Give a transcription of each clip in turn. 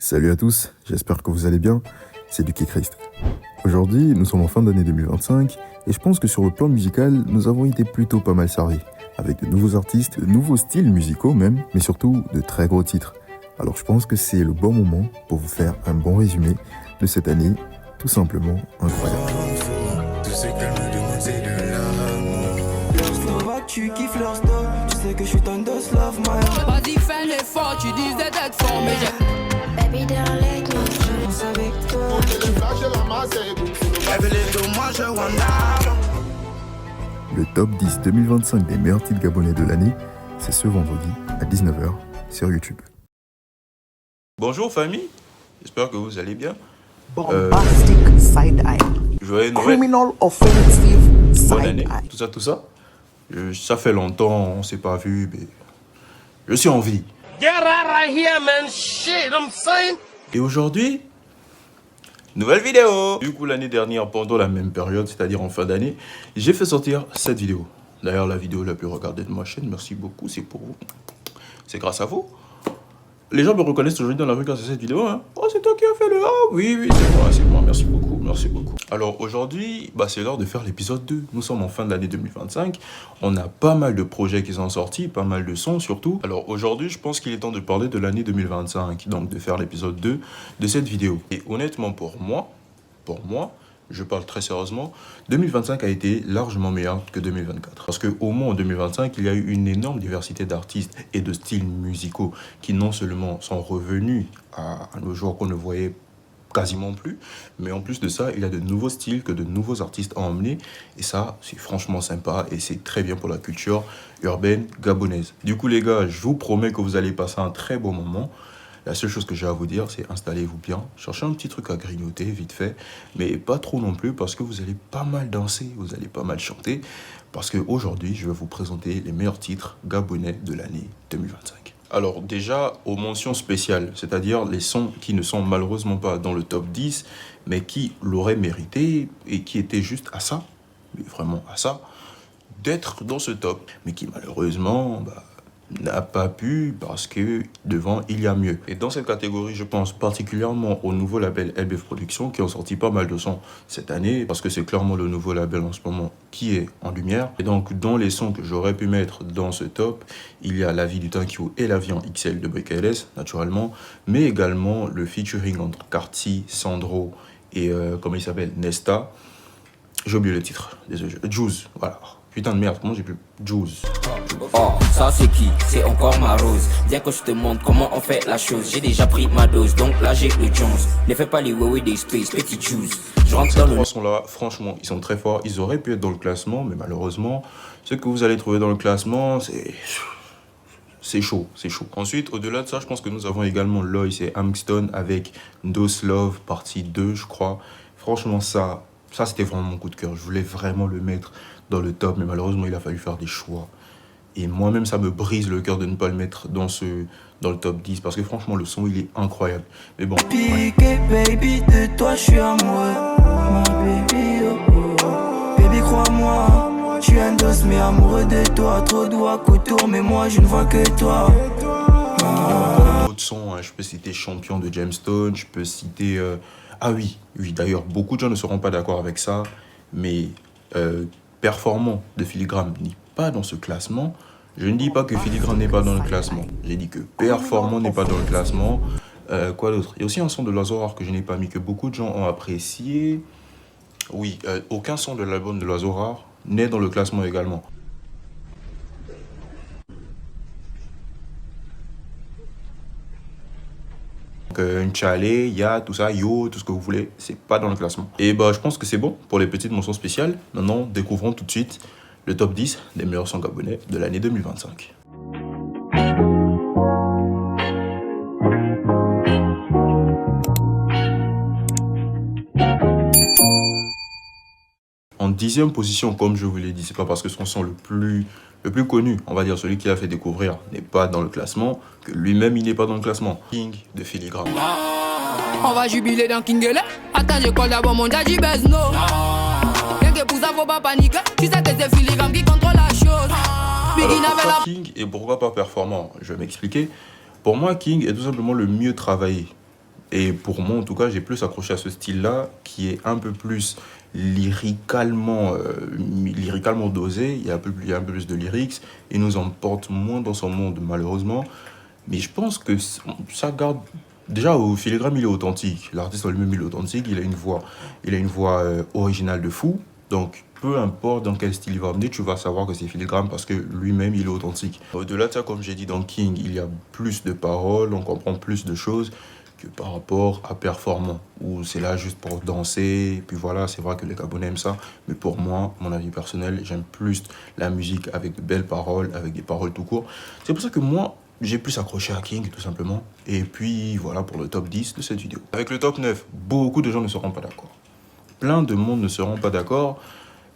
Salut à tous, j'espère que vous allez bien, c'est Duke Christ. Aujourd'hui, nous sommes en fin d'année 2025 et je pense que sur le plan musical, nous avons été plutôt pas mal servis, avec de nouveaux artistes, de nouveaux styles musicaux même, mais surtout de très gros titres. Alors je pense que c'est le bon moment pour vous faire un bon résumé de cette année, tout simplement incroyable. Tout ce qu'elle me demande c'est de l'amour. Slovaque, tu kiffes leur stop. Tu sais que je suis ton dos love man. Vas-y fais l'effort, tu disais d'être fort mais j'ai... Baby don't let me je avec toi. Le top 10 2025 des meilleurs titres gabonais de l'année, c'est ce vendredi à 19h sur YouTube. Bonjour famille, j'espère que vous allez bien. Bombastic side eye. Joyeux Noël, Criminal offensive bonne side année, eye. tout ça. Ça fait longtemps, on s'est pas vu, mais je suis en vie. Get out of here, man. Shit, I'm saying. Et aujourd'hui, nouvelle vidéo. Du coup, l'année dernière, pendant la même période, c'est-à-dire en fin d'année, j'ai fait sortir cette vidéo. D'ailleurs, la vidéo la plus regardée de ma chaîne, merci beaucoup, c'est pour vous. C'est grâce à vous. Les gens me reconnaissent aujourd'hui dans la rue grâce à cette vidéo. Hein. Oh, c'est toi qui as fait le... Oh, oui, c'est moi. Merci beaucoup. Alors aujourd'hui, c'est l'heure de faire l'épisode 2. Nous sommes en fin de l'année 2025. On a pas mal de projets qui sont sortis, pas mal de sons surtout. Alors aujourd'hui, je pense qu'il est temps de parler de l'année 2025. Donc de faire l'épisode 2 de cette vidéo. Et honnêtement, pour moi, je parle très sérieusement, 2025 a été largement meilleur que 2024. Parce qu'au moins en 2025, il y a eu une énorme diversité d'artistes et de styles musicaux qui non seulement sont revenus à nos jours qu'on ne voyait quasiment plus, mais en plus de ça, il y a de nouveaux styles que de nouveaux artistes ont emmenés. Et ça, c'est franchement sympa et c'est très bien pour la culture urbaine gabonaise. Du coup, les gars, je vous promets que vous allez passer un très beau moment. La seule chose que j'ai à vous dire, c'est installez-vous bien, cherchez un petit truc à grignoter, vite fait, mais pas trop non plus, parce que vous allez pas mal danser, vous allez pas mal chanter, parce qu'aujourd'hui, je vais vous présenter les meilleurs titres gabonais de l'année 2025. Alors déjà, aux mentions spéciales, c'est-à-dire les sons qui ne sont malheureusement pas dans le top 10, mais qui l'auraient mérité et qui étaient juste à ça, mais vraiment à ça, d'être dans ce top, mais qui malheureusement... n'a pas pu parce que devant il y a mieux. Et dans cette catégorie, je pense particulièrement au nouveau label LBF Productions qui ont sorti pas mal de sons cette année parce que c'est clairement le nouveau label en ce moment qui est en lumière. Et donc dans les sons que j'aurais pu mettre dans ce top, il y a La vie du Tankio et La vie en XL de BKLS naturellement, mais également le featuring entre Carti, Sandro et comment il s'appelle, Nesta. J'ai oublié le titre, désolé, Juice, voilà. Putain de merde, comment j'ai pu... Juice. Oh, ça c'est qui? C'est encore ma rose. Viens que je te montre comment on fait la chose. J'ai déjà pris ma dose, donc là j'ai le Jones. Ne fais pas les Huawei des Space, petit Juice. Je rentre dans le... Ces trois sons-là, franchement, ils sont très forts. Ils auraient pu être dans le classement, mais malheureusement, ce que vous allez trouver dans le classement, c'est chaud. Ensuite, au-delà de ça, je pense que nous avons également Loïs et Amston avec Dos Love, partie 2, je crois. Franchement, ça c'était vraiment mon coup de cœur. Je voulais vraiment le mettre dans le top, mais malheureusement, il a fallu faire des choix. Et moi-même, ça me brise le cœur de ne pas le mettre dans le top 10, parce que franchement, le son, il est incroyable. Mais bon. Piqué, baby, de toi, je suis amoureux. Ma baby, baby, crois-moi. Je suis un dos, mais amoureux de toi. Trop doigts qu'autour, mais moi, je ne vois que toi. D'autres sons, hein, je peux citer Champion de Gemstone, je peux citer... Ah oui, d'ailleurs, beaucoup de gens ne seront pas d'accord avec ça, mais Performant de Filigrane n'est pas dans ce classement. Je ne dis pas que Filigrane n'est pas dans le classement, j'ai dit que Performant n'est pas dans le classement. Quoi d'autre? Il y a aussi un son de l'Oiseau Rare que je n'ai pas mis, que beaucoup de gens ont apprécié. Oui, aucun son de l'album de l'Oiseau Rare n'est dans le classement également. Nchale, Ya, tout ça, Yo, tout ce que vous voulez, c'est pas dans le classement. Et je pense que c'est bon pour les petites mentions spéciales. Maintenant, découvrons tout de suite le top 10 des meilleurs sons gabonais de l'année 2025. En 10e position, comme je vous l'ai dit, c'est pas parce que son son le plus connu, on va dire celui qui l'a fait découvrir, n'est pas dans le classement, que lui-même il n'est pas dans le classement. King de Filigrane. On va jubiler dans Kingele. Attends, je colle d'abord mon daddy Bezno. Rien que pour ça, faut pas paniquer. Tu sais que c'est Filigrane qui contrôle la chose. Alors, pourquoi King et pourquoi pas Performant? Je vais m'expliquer. Pour moi, King est tout simplement le mieux travaillé Et pour moi, en tout cas, j'ai plus accroché à ce style-là, qui est un peu plus lyricalement dosé. Il y a un peu plus de lyrics. Il nous emporte moins dans son monde, malheureusement. Mais je pense que ça garde... Déjà, au filigrane, il est authentique. L'artiste en lui-même, il est authentique. Il a une voix originale de fou. Donc, peu importe dans quel style il va amener, tu vas savoir que c'est filigrane parce que lui-même, il est authentique. Au-delà de ça, comme j'ai dit dans King, il y a plus de paroles, on comprend plus de choses que par rapport à Performant, où c'est là juste pour danser. Et puis voilà, c'est vrai que les Gabonais aiment ça. Mais pour moi, mon avis personnel, j'aime plus la musique avec de belles paroles, avec des paroles tout court. C'est pour ça que moi, j'ai plus accroché à King, tout simplement. Et puis voilà pour le top 10 de cette vidéo. Avec le top 9, beaucoup de gens ne seront pas d'accord. Plein de monde ne seront pas d'accord.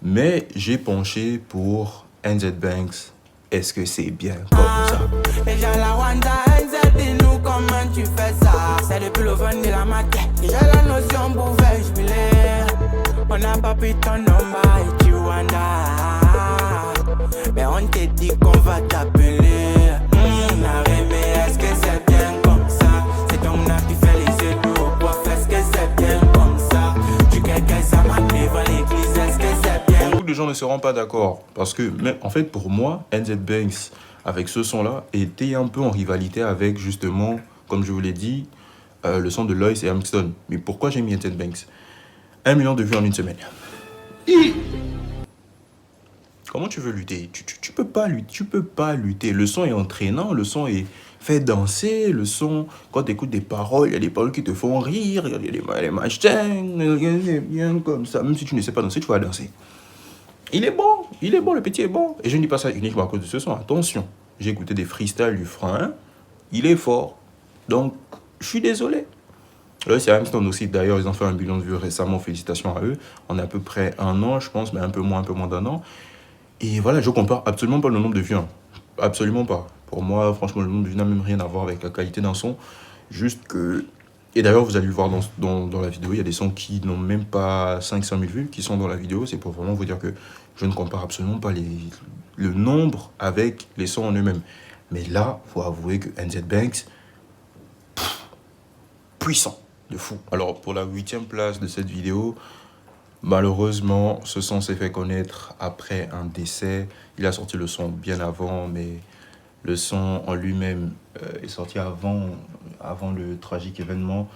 Mais j'ai penché pour NZ Banks. Est-ce que c'est bien comme ça? Déjà la Wanda, NZ, dis-nous comment tu fais ça. C'est depuis le fun de la matière. Déjà la notion pour faire jubiler. On n'a pas pris ton nom et tu Wanda. Mais on t'a dit qu'on va t'appeler. Mais est-ce que c'est bien comme ça? C'est ton âme qui fait les yeux lourds. Est-ce que c'est bien comme ça? Tu quelqu'un ça m'a devant l'église. Est-ce que c'est bien? Beaucoup de gens ne seront pas d'accord. Parce que, en fait, pour moi, NZ Banks, avec ce son-là, était un peu en rivalité avec, justement, comme je vous l'ai dit, le son de Loïs et Armstrong. Mais pourquoi j'ai mis NZ Banks? 1 million de vues en une semaine. Comment tu veux lutter? Tu peux pas lutter. Tu peux pas lutter. Le son est entraînant, le son est fait danser, le son, quand tu écoutes des paroles, il y a des paroles qui te font rire, il y a des machins, bien comme ça. Même si tu ne sais pas danser, tu vas danser. Il est bon, le petit est bon. Et je ne dis pas ça uniquement à cause de ce son. Attention, j'ai écouté des freestyles du frein, il est fort. Donc, je suis désolé. Là, c'est Armstrong aussi. D'ailleurs, ils ont fait 1 million de vues récemment. Félicitations à eux. On a à peu près 1 an, je pense, mais un peu moins d'1 an. Et voilà, je compare absolument pas le nombre de vues. Hein. Absolument pas. Pour moi, franchement, le nombre de vues n'a même rien à voir avec la qualité d'un son. Juste que... Et d'ailleurs, vous allez le voir dans la vidéo, il y a des sons qui n'ont même pas 500 000 vues qui sont dans la vidéo. C'est pour vraiment vous dire que je ne compare absolument pas le nombre avec les sons en eux-mêmes. Mais là, il faut avouer que NZ Banks, puissant, de fou. Alors, pour la 8e place de cette vidéo, malheureusement, ce son s'est fait connaître après un décès. Il a sorti le son bien avant, mais le son en lui-même est sorti avant le tragique événement.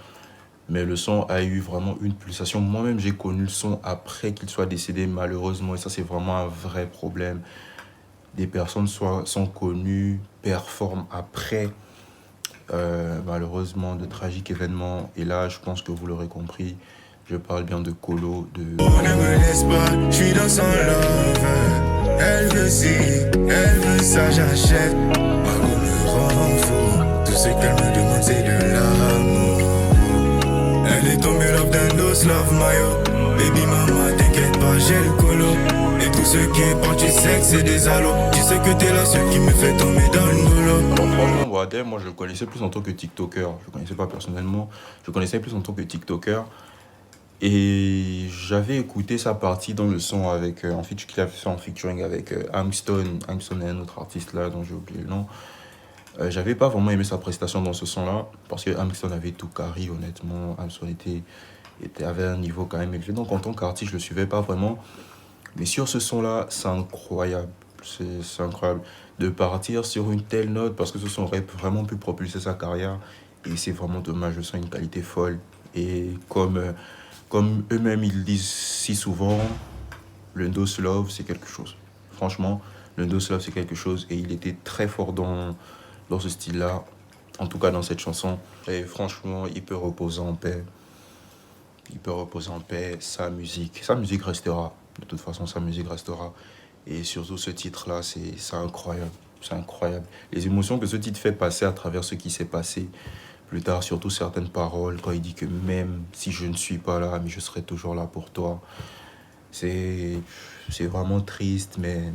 Mais le son a eu vraiment une pulsation. Moi-même, j'ai connu le son après qu'il soit décédé, malheureusement. Et ça, c'est vraiment un vrai problème. Des personnes sont connues, performent après, malheureusement, de tragiques événements. Et là, je pense que vous l'aurez compris. Je parle bien de Colo, de... On ne me laisse pas, je suis dans son love. Elle veut ci, elle veut ça, j'achète. Margot me rend fou. Tout ce qu'elle me demande, c'est de l'amour. Elle est tombée love d'un dos, love mayo. Baby mama, t'inquiète pas, j'ai le colo. Et tout ce qui est parti, c'est que c'est des alos. Tu sais que t'es la seule qui me fait tomber dans le boulot. Alors franchement, Wadé, moi je le connaissais plus en tant que TikToker. Je le connaissais pas personnellement. Je le connaissais plus en tant que TikToker. Et j'avais écouté sa partie dans le son avec qu'il a fait en featuring avec Armstrong. Armstrong est un autre artiste là dont j'ai oublié le nom. J'avais pas vraiment aimé sa prestation dans ce son là parce que Armstrong avait tout carré, honnêtement. Armstrong avait un niveau quand même élevé. Donc en tant qu'artiste, je le suivais pas vraiment. Mais sur ce son là, c'est incroyable. C'est incroyable de partir sur une telle note parce que ce son aurait vraiment pu propulser sa carrière. Et c'est vraiment dommage. Je sens une qualité folle. Et comme eux-mêmes ils disent si souvent, le Dos Love c'est quelque chose. Franchement, le Dos Love c'est quelque chose et il était très fort dans ce style-là, en tout cas dans cette chanson. Et franchement, il peut reposer en paix. Il peut reposer en paix. Sa musique restera. De toute façon, sa musique restera. Et surtout ce titre-là, c'est incroyable. C'est incroyable. Les émotions que ce titre fait passer à travers ce qui s'est passé. Plus tard, surtout certaines paroles, quand il dit que même si je ne suis pas là, mais je serai toujours là pour toi. C'est vraiment triste, mais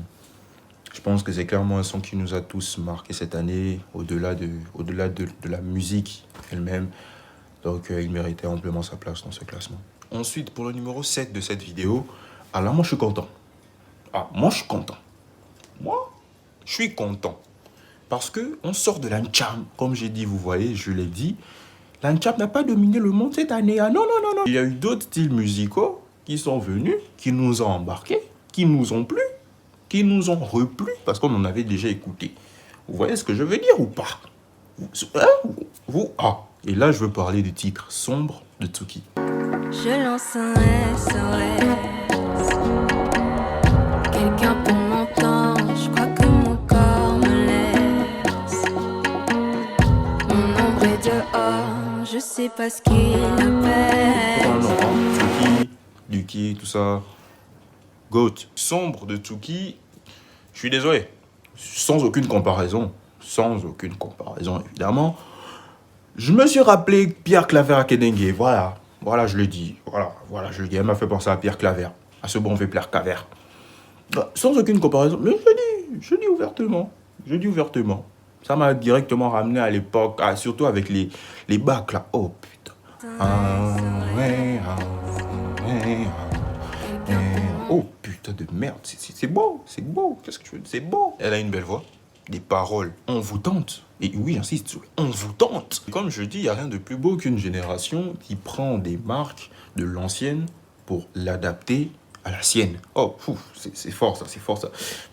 je pense que c'est clairement un son qui nous a tous marqué cette année, au-delà de la musique elle-même. Donc, il méritait amplement sa place dans ce classement. Ensuite, pour le numéro 7 de cette vidéo, alors moi, je suis content. Moi, je suis content. Parce qu'on sort de la Ncham, comme j'ai dit, vous voyez, je l'ai dit. L'Antchap n'a pas dominé le monde cette année. Ah non, non, non, non. Il y a eu d'autres styles musicaux qui sont venus, qui nous ont embarqués, qui nous ont plu, qui nous ont replu, parce qu'on en avait déjà écouté. Vous voyez ce que je veux dire ou pas? Et là, je veux parler du titre Sombre de Tsuki. Je lance un SOS. Quelqu'un pour m'entendre, je crois que mon corps me laisse. Mon ombre est dehors, je sais pas ce qu'il appelle. Non, Tsuki, Duki, tout ça. Goat. Sombre de Tsuki, je suis désolé. Sans aucune comparaison, évidemment. Je me suis rappelé Pierre Claver à Kedengue, voilà, je le dis, voilà, je le dis, elle m'a fait penser à Pierre Claver, à ce bon vieux Pierre Claver. Sans aucune comparaison, mais je dis ouvertement, ça m'a directement ramené à l'époque, surtout avec les bacs là, oh putain. Oh putain de merde, c'est beau, qu'est-ce que tu veux dire, c'est beau. Elle a une belle voix, des paroles envoûtantes. Et oui, j'insiste sur envoûtante. Comme je dis, il n'y a rien de plus beau qu'une génération qui prend des marques de l'ancienne pour l'adapter à la sienne. Oh, c'est fort ça.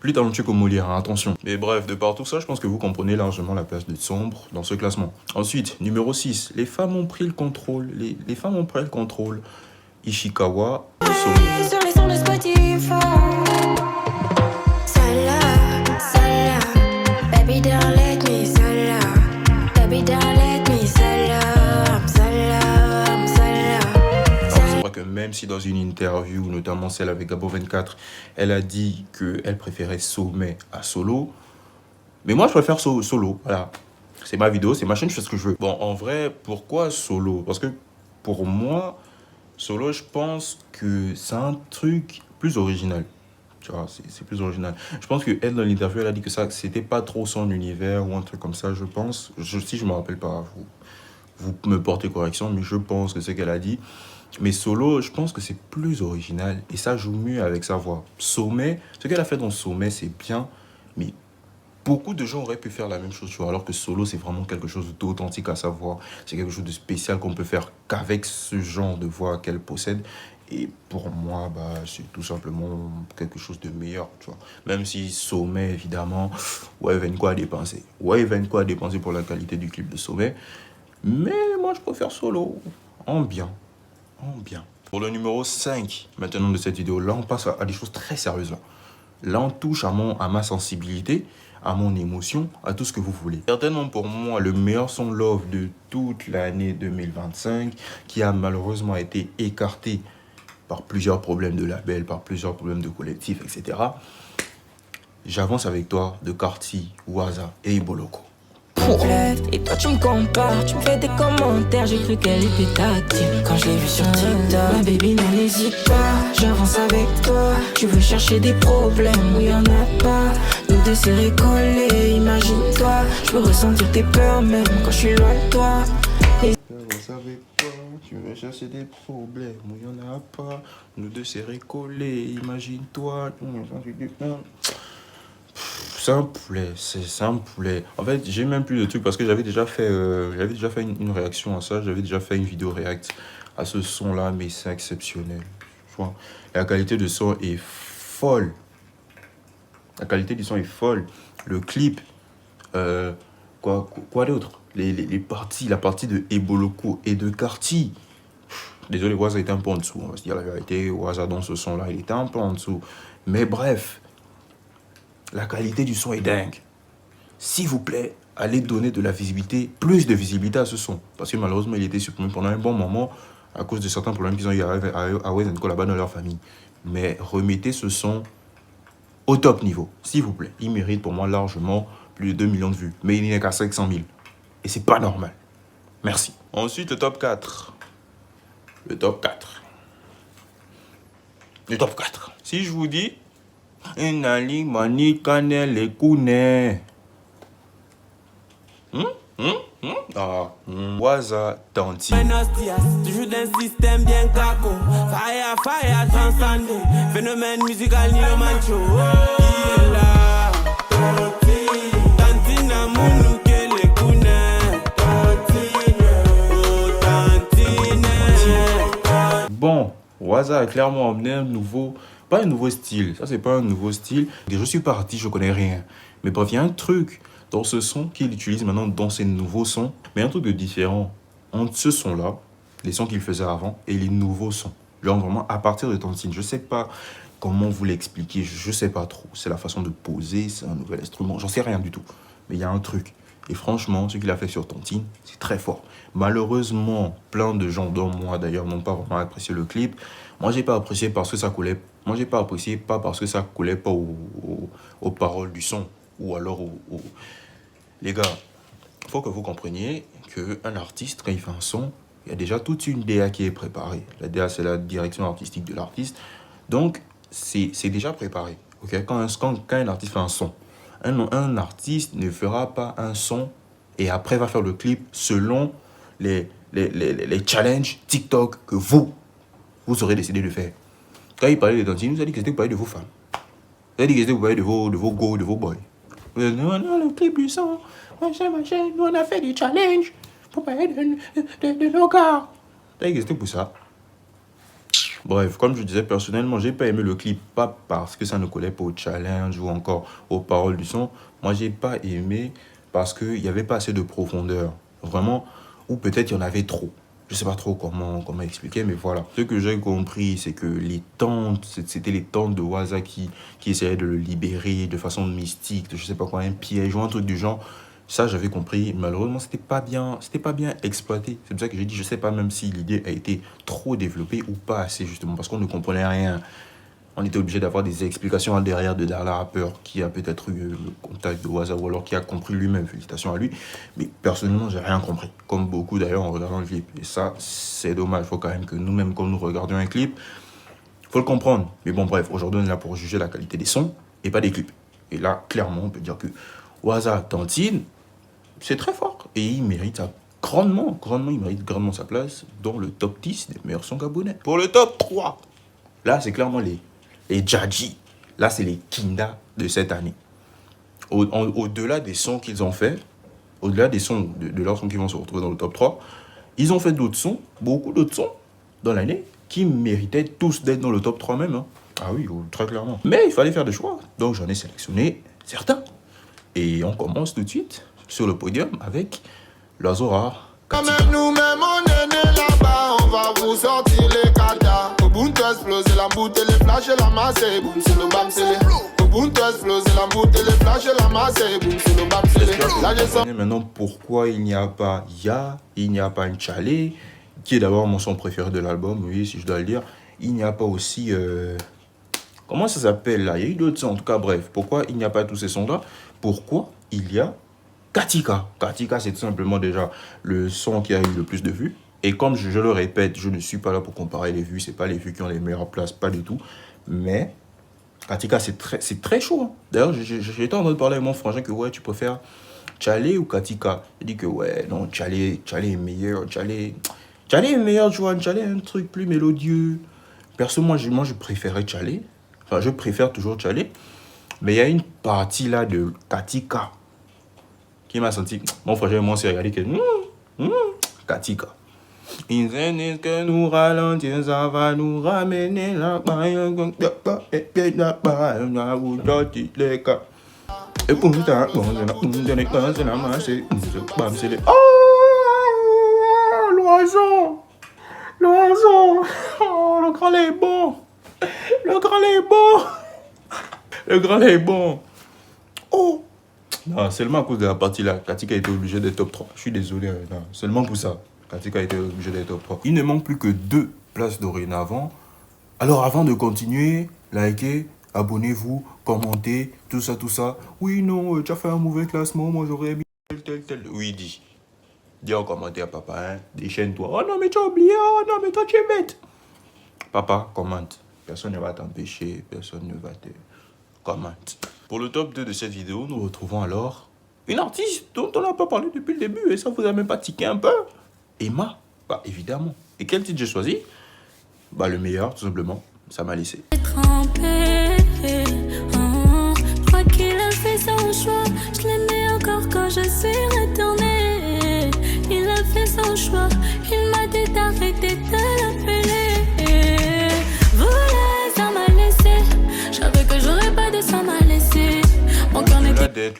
Plus talentueux que Molière, hein, attention. Mais bref, de par tout ça, je pense que vous comprenez largement la place de Sombre dans ce classement. Ensuite, numéro 6, les femmes ont pris le contrôle. Les femmes ont pris le contrôle. Ishikawa, Sono. Sur les sons de Spotify. Salah, baby don't let me salah. Baby don't let me salah. Je crois que même si dans une interview, notamment celle avec Gabo 24, elle a dit qu'elle préférait Sommet à Solo. Mais moi, je préfère Solo, voilà. C'est ma vidéo, c'est ma chaîne, je fais ce que je veux. Bon, en vrai, pourquoi Solo? Parce que pour moi, Solo, je pense que c'est un truc plus original. Tu vois, c'est plus original. Je pense qu'elle, dans l'interview, elle a dit que ça, c'était pas trop son univers ou un truc comme ça, je pense. Si je me rappelle pas, vous me portez correction, mais je pense que c'est ce qu'elle a dit. Mais Solo, je pense que c'est plus original et ça joue mieux avec sa voix. Sommet, ce qu'elle a fait dans Sommet, c'est bien, mais beaucoup de gens auraient pu faire la même chose, tu vois, alors que Solo, c'est vraiment quelque chose d'authentique à sa voix. C'est quelque chose de spécial qu'on peut faire qu'avec ce genre de voix qu'elle possède. Et pour moi, c'est tout simplement quelque chose de meilleur, tu vois. Même si Sommet, évidemment, il y a quoi à dépenser. Il y a quoi à dépenser pour la qualité du clip de Sommet. Mais moi, je préfère Solo, en bien. Pour le numéro 5, maintenant de cette vidéo, là, on passe à des choses très sérieuses. Là, on touche à ma sensibilité, à mon émotion, à tout ce que vous voulez. Certainement pour moi, le meilleur son Love de toute l'année 2025, qui a malheureusement été écarté par plusieurs problèmes de label, par plusieurs problèmes de collectif, etc. J'avance avec toi de Carti, Waza et Iboloko. Et toi tu me compares, tu me fais des commentaires. J'ai cru qu'elle était ta type quand je l'ai vue sur TikTok. Ma baby n'hésite pas, j'avance avec toi. Tu veux chercher des problèmes où y'en a pas. Nous deux serrés collés, imagine-toi. Je peux ressentir tes peurs même quand je suis loin de toi. J'avance avec toi, tu veux chercher des problèmes où y'en a pas. Nous deux serrés collés, imagine-toi. C'est un poulet. En fait, j'ai même plus de trucs parce que j'avais déjà fait une réaction à ça. J'avais déjà fait une vidéo react à ce son-là, mais c'est exceptionnel. Tu vois, la qualité de son est folle. Le clip, quoi d'autre? Les parties, la partie de Eboloko et de Carti. Désolé, Waza était un peu en dessous. On va se dire la vérité. Waza dans ce son-là, il était un peu en dessous. Mais bref. La qualité du son est dingue. S'il vous plaît, allez donner de la visibilité, plus de visibilité à ce son. Parce que malheureusement, il était supprimé pendant un bon moment à cause de certains problèmes qu'ils ont eu à Wes & Co là-bas dans leur famille. Mais remettez ce son au top niveau, s'il vous plaît. Il mérite pour moi largement plus de 2 millions de vues. Mais il n'est qu'à 500 000. Et c'est pas normal. Merci. Ensuite, le top 4. Le top 4. Si je vous dis... Inali mani kanel et kune. Waza Tanti. Toujours d'un système bien caco. Fire transcendé. Phénomène musical ni le mancho. Qui est là? Tanti na munu kele kune. Tanti. Waza a clairement amené un nouveau, pas un nouveau style, ça c'est pas un nouveau style. Je suis pas artiste, je connais rien. Mais bref, il y a un truc dans ce son qu'il utilise maintenant dans ses nouveaux sons, mais un truc de différent entre ce son-là, les sons qu'il faisait avant, et les nouveaux sons. Genre vraiment à partir de Tontine, je sais pas comment vous l'expliquer, je sais pas trop. C'est la façon de poser, c'est un nouvel instrument, j'en sais rien du tout. Mais il y a un truc. Et franchement, ce qu'il a fait sur Tontine, c'est très fort. Malheureusement, plein de gens, dont moi d'ailleurs, n'ont pas vraiment apprécié le clip. Moi, j'ai pas apprécié parce que ça coulait. Moi, j'ai pas apprécié pas parce que ça coulait pas aux paroles du son. Ou alors Les gars, il faut que vous compreniez qu'un artiste, quand il fait un son, il y a déjà toute une DA qui est préparée. La DA, c'est la direction artistique de l'artiste. Donc, c'est déjà préparé. Okay? Quand un artiste fait un son, un artiste ne fera pas un son et après va faire le clip selon les challenges TikTok que vous aurez décidé de faire. Quand il parlait de Tontine, vous avez dit que c'était pour parler de vos femmes. Vous avez dit que c'était pour parler de vos go, de vos boys. Vous avez dit, non, le clip du son, machin, nous on a fait des challenges pour parler de nos gars. Vous avez dit que c'était pour ça. Bref, comme je disais, personnellement, j'ai pas aimé le clip, pas parce que ça ne collait pas au challenge ou encore aux paroles du son. Moi, j'ai pas aimé parce qu'il n'y avait pas assez de profondeur. Vraiment, ou peut-être il y en avait trop. Je sais pas trop comment expliquer, mais voilà. Ce que j'ai compris, c'est que les tantes, c'était les tantes de Waza qui essayaient de le libérer de façon mystique, de je sais pas quoi, un piège ou un truc du genre. Ça, j'avais compris. Malheureusement, c'était pas bien exploité. C'est pour ça que j'ai dit, je sais pas même si l'idée a été trop développée ou pas assez, justement, parce qu'on ne comprenait rien. On était obligé d'avoir des explications derrière de Darla Rappeur qui a peut-être eu le contact de Waza ou alors qui a compris lui-même. Félicitations à lui. Mais personnellement, j'ai rien compris. Comme beaucoup d'ailleurs en regardant le clip. Et ça, c'est dommage. Il faut quand même que nous-mêmes, quand nous regardions un clip, il faut le comprendre. Mais bon, bref, aujourd'hui, on est là pour juger la qualité des sons et pas des clips. Et là, clairement, on peut dire que Waza Tontine, c'est très fort. Et il mérite grandement, il mérite grandement sa place dans le top 10 des meilleurs sons gabonais. Pour le top 3, là, c'est clairement les Djadji. Là, c'est les Kinda de cette année. Au-delà des sons qu'ils ont fait, au-delà des sons, de leurs sons qui vont se retrouver dans le top 3, ils ont fait d'autres sons, beaucoup d'autres sons, dans l'année, qui méritaient tous d'être dans le top 3 même. Hein. Ah oui, très clairement. Mais il fallait faire des choix. Donc, j'en ai sélectionné certains. Et on commence tout de suite sur le podium avec l'oiseau rare. Avec nous-mêmes, on est né là-bas, on va vous sortir les cadas. Ubuntu explose, la boute, les flashs et la masse, et boum, c'est le bam, c'est les. Ubuntu explose, la boute, les flashs et la masse, et boum, c'est le bam, c'est les. Là, je sens. Maintenant, pourquoi il n'y a pas il n'y a pas un Tchalé, qui est d'abord mon son préféré de l'album, oui, si je dois le dire. Il n'y a pas aussi. Comment ça s'appelle là? Il y a eu d'autres sons, en tout cas, bref. Pourquoi il n'y a pas tous ces sons-là? Pourquoi il y a Katika? Katika, c'est tout simplement déjà le son qui a eu le plus de vues. Et comme je le répète, je ne suis pas là pour comparer les vues. C'est pas les vues qui ont les meilleures places, pas du tout. Mais Katika, c'est très chaud. Hein. D'ailleurs, j'étais en train de parler avec mon frangin que ouais, tu préfères Tchalé ou Katika? Il dit que ouais, non, Tchalé est meilleur. Tchalé est meilleur, tu vois. Tchalé est un truc plus mélodieux. Perso, moi, je préférais Tchalé. Enfin, je préfère toujours Tchalé. Mais il y a une partie là de Katika qui m'a senti. Mon frère et moi, on s'est regardé que. Katika. Ils disent que nous ralentir, ça va nous ramener là-bas. Et pour nous, oh, l'oiseau! L'oiseau! Oh, le grand est bon! Le grand est bon! Le grand est bon! Oh! Non, seulement à cause de la partie là, Katika a été obligé d'être top 3. Je suis désolé, non, seulement pour ça. Katika a été obligé d'être top 3. Il ne manque plus que 2 places dorénavant. Alors avant de continuer, likez, abonnez-vous, commentez, tout ça. Oui, non, tu as fait un mauvais classement, moi j'aurais mis tel. Oui, dis en commentaire, papa, hein, déchaîne-toi. Oh non, mais tu as oublié, oh non, mais toi tu es bête. Papa, commente. Personne ne va t'empêcher, personne ne va te... Commente. Pour le top 2 de cette vidéo, nous retrouvons alors une artiste dont on n'a pas parlé depuis le début et ça vous a même pas tiqué un peu. Emma, bah évidemment. Et quel titre j'ai choisi? Bah le meilleur, tout simplement. Ça m'a laissé. Je crois qu'il a fait son choix. Je l'aimais encore quand je suis retournée. Il a fait son choix. Il m'a dit d'arrêter de l'appeler.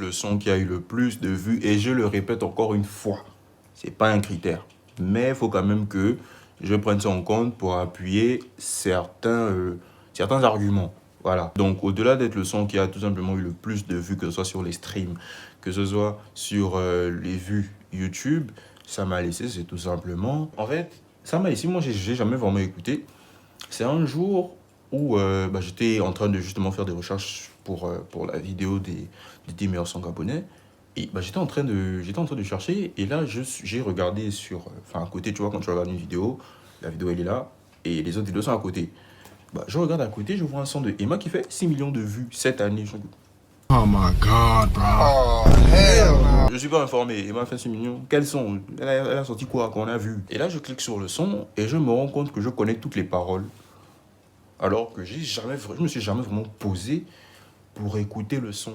le son qui a eu le plus de vues. Et je le répète encore une fois, c'est pas un critère. Mais il faut quand même que je prenne ça en compte pour appuyer certains arguments. Voilà. Donc, au-delà d'être le son qui a tout simplement eu le plus de vues, que ce soit sur les streams, que ce soit sur les vues YouTube, ça m'a laissé, c'est tout simplement... En fait, ça m'a laissé, moi, j'ai jamais vraiment écouté. C'est un jour où j'étais en train de justement faire des recherches pour la vidéo des 10 meilleurs sons gabonais. Et j'étais en train de chercher, et là, j'ai regardé à côté, tu vois, quand tu regardes une vidéo, la vidéo, elle est là, et les autres vidéos sont à côté. Je regarde à côté, je vois un son de Emma qui fait 6 millions de vues cette année. Oh my God, bro. Oh, hell no. Je suis pas informé. Emma fait 6 millions. Quels sont? Elle a sorti quoi qu'on a vu? Et là, je clique sur le son, et je me rends compte que je connais toutes les paroles. Alors que je me suis jamais vraiment posé pour écouter le son.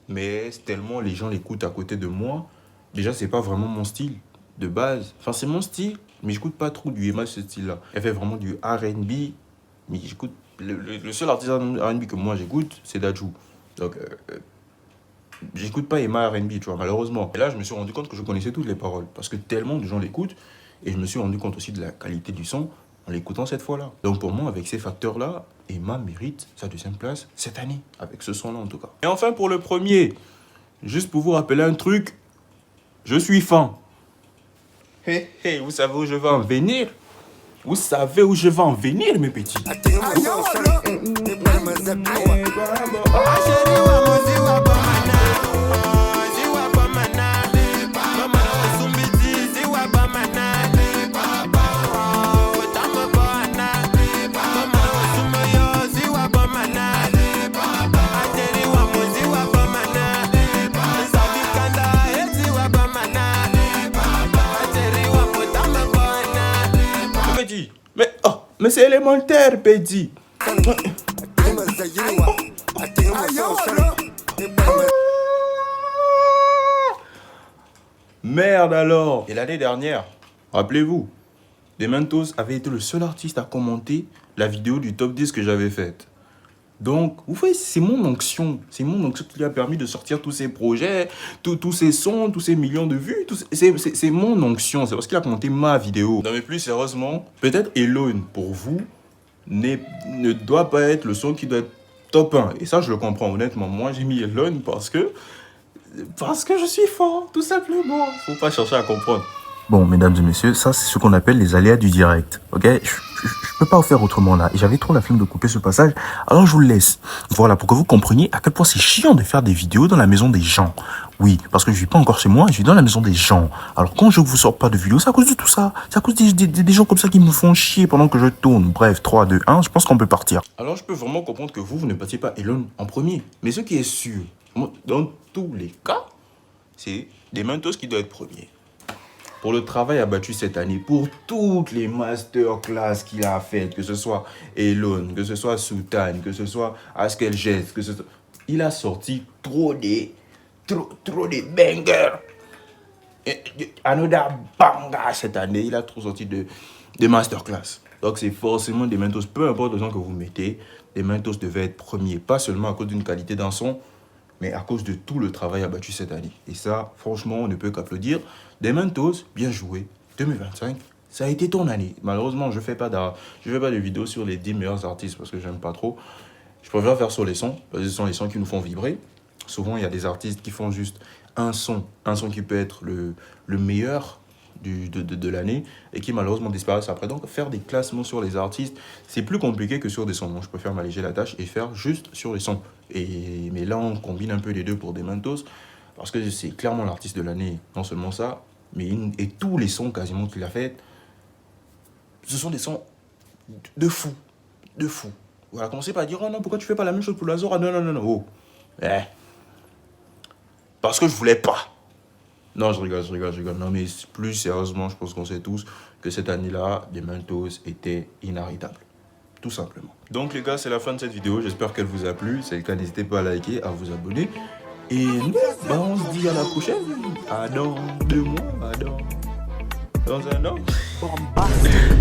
Mais tellement les gens l'écoutent à côté de moi, déjà c'est pas vraiment mon style de base. Enfin c'est mon style, mais j'écoute pas trop du Emma ce style-là. Elle fait vraiment du R&B, mais j'écoute le seul artiste R&B que moi j'écoute, c'est Dadju. Donc j'écoute pas Emma R&B, tu vois, malheureusement. Et là je me suis rendu compte que je connaissais toutes les paroles parce que tellement de gens l'écoutent, et je me suis rendu compte aussi de la qualité du son en l'écoutant cette fois-là. Donc pour moi, avec ces facteurs-là, Emma mérite sa 2e place cette année, avec ce son-là en tout cas. Et enfin pour le premier, juste pour vous rappeler un truc, je suis fan. Hey, vous savez où je vais en venir? Vous savez où je vais en venir, mes petits? Mais c'est élémentaire, Petit. Merde alors. Et l'année dernière, rappelez-vous, Dementos avait été le seul artiste à commenter la vidéo du top 10 que j'avais faite. Donc, vous voyez, c'est mon onction. C'est mon onction qui lui a permis de sortir tous ces projets, tous ces sons, tous ces millions de vues. C'est mon onction. C'est parce qu'il a commenté ma vidéo. Non, mais plus sérieusement, peut-être Elone, pour vous, ne doit pas être le son qui doit être top 1. Et ça, je le comprends honnêtement. Moi, j'ai mis Elone parce que je suis fort, tout simplement. Faut pas chercher à comprendre. Bon, mesdames et messieurs, ça c'est ce qu'on appelle les aléas du direct, ok? Je peux pas faire autrement là, et j'avais trop la flemme de couper ce passage, alors je vous le laisse. Voilà, pour que vous compreniez à quel point c'est chiant de faire des vidéos dans la maison des gens. Oui, parce que je vis pas encore chez moi, je vis dans la maison des gens. Alors quand je vous sors pas de vidéos, c'est à cause de tout ça. C'est à cause des gens comme ça qui me font chier pendant que je tourne. Bref, 3, 2, 1, je pense qu'on peut partir. Alors je peux vraiment comprendre que vous ne passiez pas Elone en premier. Mais ce qui est sûr, dans tous les cas, c'est Dementos qui doit être premier. Pour le travail abattu cette année, pour toutes les masterclass qu'il a faites, que ce soit Elone, que ce soit Soutane, que ce soit Askel Jess, que ce soit... Il a sorti trop des bangers. Another banger cette année, il a trop sorti de masterclass. Donc c'est forcément Dementos, peu importe le son que vous mettez, Dementos devait être premier, pas seulement à cause d'une qualité d'un son, mais à cause de tout le travail abattu cette année. Et ça, franchement, on ne peut qu'applaudir. Dementos, bien joué. 2025, ça a été ton année. Malheureusement, je fais pas de vidéos sur les 10 meilleurs artistes parce que j'aime pas trop. Je préfère faire sur les sons, parce que ce sont les sons qui nous font vibrer. Souvent, il y a des artistes qui font juste un son qui peut être le meilleur de l'année et qui malheureusement disparaissent après. Donc, faire des classements sur les artistes, c'est plus compliqué que sur des sons. Donc, je préfère m'alléger la tâche et faire juste sur les sons. Mais là, on combine un peu les deux pour Dementos parce que c'est clairement l'artiste de l'année. Non seulement ça, mais et tous les sons quasiment qu'il a fait, ce sont des sons de fou. De fou. Voilà, commencez pas à dire, oh non, pourquoi tu fais pas la même chose pour Lazora? Non. Oh. Parce que je voulais pas. Non, je rigole. Non, mais plus sérieusement, je pense qu'on sait tous que cette année-là, Dementos était inarrêtable. Tout simplement. Donc les gars, c'est la fin de cette vidéo. J'espère qu'elle vous a plu. Si c'est le cas, n'hésitez pas à liker, à vous abonner. Et nous, on se dit à la prochaine. À dans 2 mois, dans un an.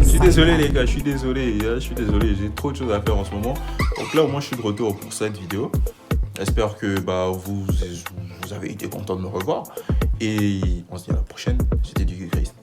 Je suis désolé les gars, je suis désolé. J'ai trop de choses à faire en ce moment. Donc là, au moins, je suis de retour pour cette vidéo. J'espère que vous vous avez été content de me revoir. Et on se dit à la prochaine. C'était du Christ.